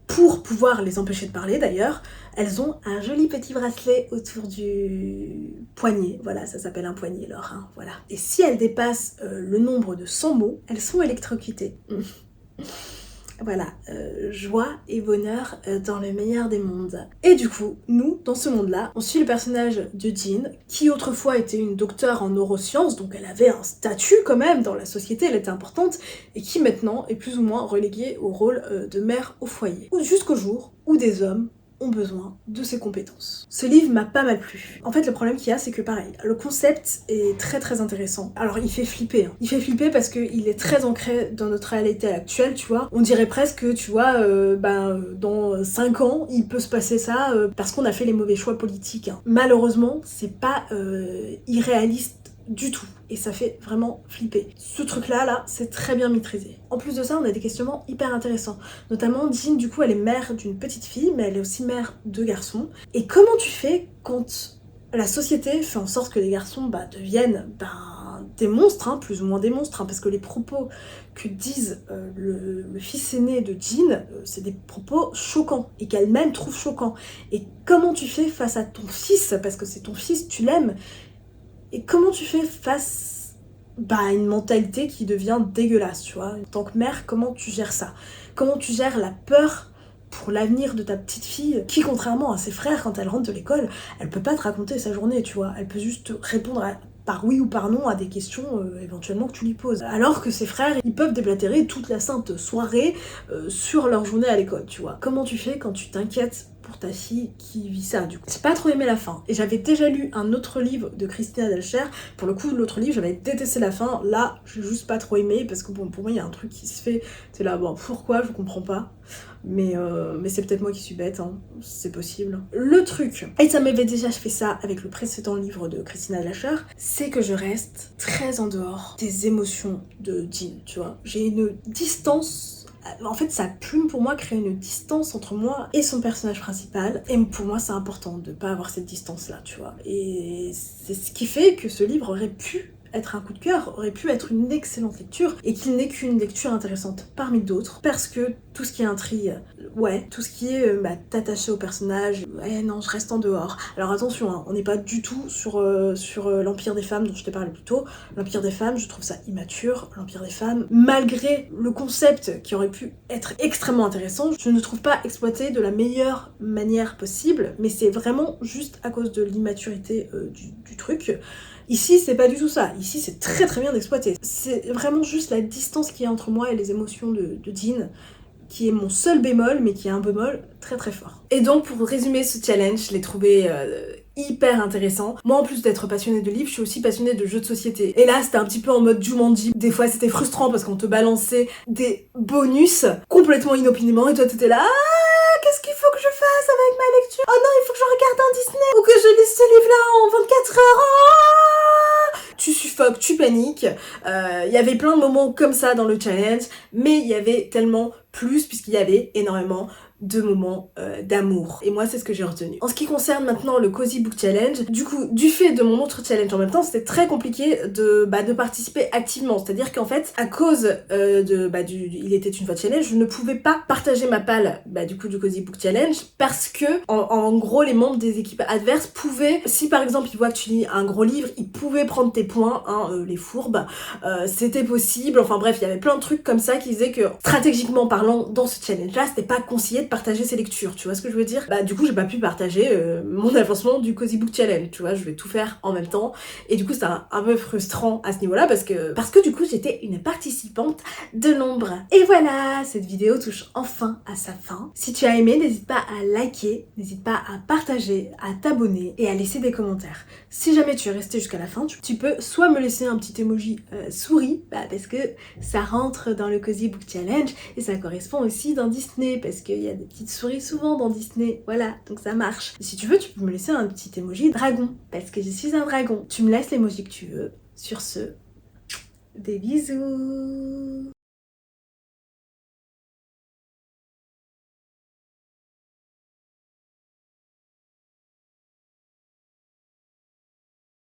Pour pouvoir les empêcher de parler d'ailleurs, elles ont un joli petit bracelet autour du poignet. Voilà, ça s'appelle un poignet, Laure, hein, voilà. Et si elles dépassent le nombre de 100 mots, elles sont électrocutées. Voilà, joie et bonheur dans le meilleur des mondes. Et du coup, nous, dans ce monde-là, on suit le personnage de Jean, qui autrefois était une docteure en neurosciences, donc elle avait un statut quand même dans la société, elle était importante, et qui maintenant est plus ou moins reléguée au rôle de mère au foyer. Jusqu'au jour où des hommes ont besoin de ses compétences. Ce livre m'a pas mal plu. En fait, le problème qu'il y a, c'est que pareil, le concept est très très intéressant. Alors, il fait flipper. Hein. Il fait flipper parce qu'il est très ancré dans notre réalité actuelle, tu vois. On dirait presque que, tu vois, dans 5 ans, il peut se passer ça parce qu'on a fait les mauvais choix politiques. Hein. Malheureusement, c'est pas irréaliste du tout. Et ça fait vraiment flipper. Ce truc-là, c'est très bien maîtrisé. En plus de ça, on a des questionnements hyper intéressants. Notamment, Jean, du coup, elle est mère d'une petite fille, mais elle est aussi mère de garçons. Et comment tu fais quand la société fait en sorte que les garçons deviennent des monstres, hein, plus ou moins des monstres, hein, parce que les propos que disent le fils aîné de Jean, c'est des propos choquants, et qu'elle-même trouve choquants. Et comment tu fais face à ton fils, parce que c'est ton fils, tu l'aimes, et comment tu fais face à une mentalité qui devient dégueulasse, tu vois. En tant que mère, comment tu gères ça? Comment tu gères la peur pour l'avenir de ta petite fille qui, contrairement à ses frères, quand elle rentre de l'école, elle peut pas te raconter sa journée, tu vois. Elle peut juste répondre par oui ou par non à des questions éventuellement que tu lui poses. Alors que ses frères, ils peuvent déblatérer toute la sainte soirée sur leur journée à l'école, tu vois. Comment tu fais quand tu t'inquiètes pour ta fille qui vit ça, du coup. J'ai pas trop aimé la fin. Et j'avais déjà lu un autre livre de Christina Dalscher. Pour le coup, l'autre livre, j'avais détesté la fin. Là, j'ai juste pas trop aimé parce que bon, pour moi, il y a un truc qui se fait. C'est là, bon, pourquoi? Je comprends pas. Mais c'est peut-être moi qui suis bête, hein. C'est possible. Le truc, et ça m'avait déjà fait ça avec le précédent livre de Christina Dalscher, c'est que je reste très en dehors des émotions de Jean, tu vois. J'ai une distance. En fait, sa plume, pour moi, crée une distance entre moi et son personnage principal. Et pour moi, c'est important de pas avoir cette distance-là, tu vois. Et c'est ce qui fait que ce livre aurait pu être un coup de cœur, aurait pu être une excellente lecture, et qu'il n'est qu'une lecture intéressante parmi d'autres, parce que tout ce qui est intrigue, ouais, tout ce qui est t'attacher au personnage, ouais, non, je reste en dehors. Alors attention, hein, on n'est pas du tout sur l'Empire des femmes dont je t'ai parlé plus tôt. L'Empire des femmes, je trouve ça immature. L'Empire des femmes, malgré le concept qui aurait pu être extrêmement intéressant, je ne trouve pas exploité de la meilleure manière possible, mais c'est vraiment juste à cause de l'immaturité du truc. Ici, c'est pas du tout ça. Ici, c'est très très bien exploité. C'est vraiment juste la distance qu'il y a entre moi et les émotions de Jean, qui est mon seul bémol, mais qui est un bémol très très fort. Et donc, pour résumer ce challenge, je l'ai trouvé hyper intéressant. Moi, en plus d'être passionnée de livres, je suis aussi passionnée de jeux de société. Et là, c'était un petit peu en mode Jumanji. Des fois, c'était frustrant parce qu'on te balançait des bonus complètement inopinément, et toi, t'étais là... Qu'est-ce qu'il faut que je fasse avec ma lecture? Oh non, il faut que je regarde un Disney ou que je lise ce livre-là en 24 heures. Oh, tu suffoques, tu paniques. Il y avait plein de moments comme ça dans le challenge, mais il y avait tellement plus puisqu'il y avait énormément de moments d'amour. Et moi, c'est ce que j'ai retenu. En ce qui concerne maintenant le Cozy Book Challenge, du coup, du fait de mon autre challenge en même temps, c'était très compliqué de participer activement. C'est-à-dire qu'en fait, à cause du Il était une fois challenge, je ne pouvais pas partager ma palle du coup du Cozy Book Challenge parce que en gros les membres des équipes adverses pouvaient, si par exemple ils voient que tu lis un gros livre, ils pouvaient prendre tes points, les fourbes, c'était possible, enfin bref, il y avait plein de trucs comme ça qui disaient que stratégiquement parlant dans ce challenge là, c'était pas conseillé de partager ses lectures, tu vois ce que je veux dire? Du coup j'ai pas pu partager mon avancement du Cozy Book Challenge, tu vois, je vais tout faire en même temps et du coup c'est un peu frustrant à ce niveau là parce que du coup j'étais une participante de l'ombre. Et voilà, cette vidéo touche enfin à sa fin. Si tu as aimé, n'hésite pas à liker, n'hésite pas à partager, à t'abonner et à laisser des commentaires. Si jamais tu es resté jusqu'à la fin, tu peux soit me laisser un petit emoji souris, parce que ça rentre dans le Cozy Book Challenge et ça correspond aussi dans Disney parce qu'il y a des petites souris souvent dans Disney, voilà, donc ça marche. Et si tu veux, tu peux me laisser un petit emoji dragon parce que je suis un dragon. Tu me laisses l'emoji que tu veux. Sur ce, des bisous.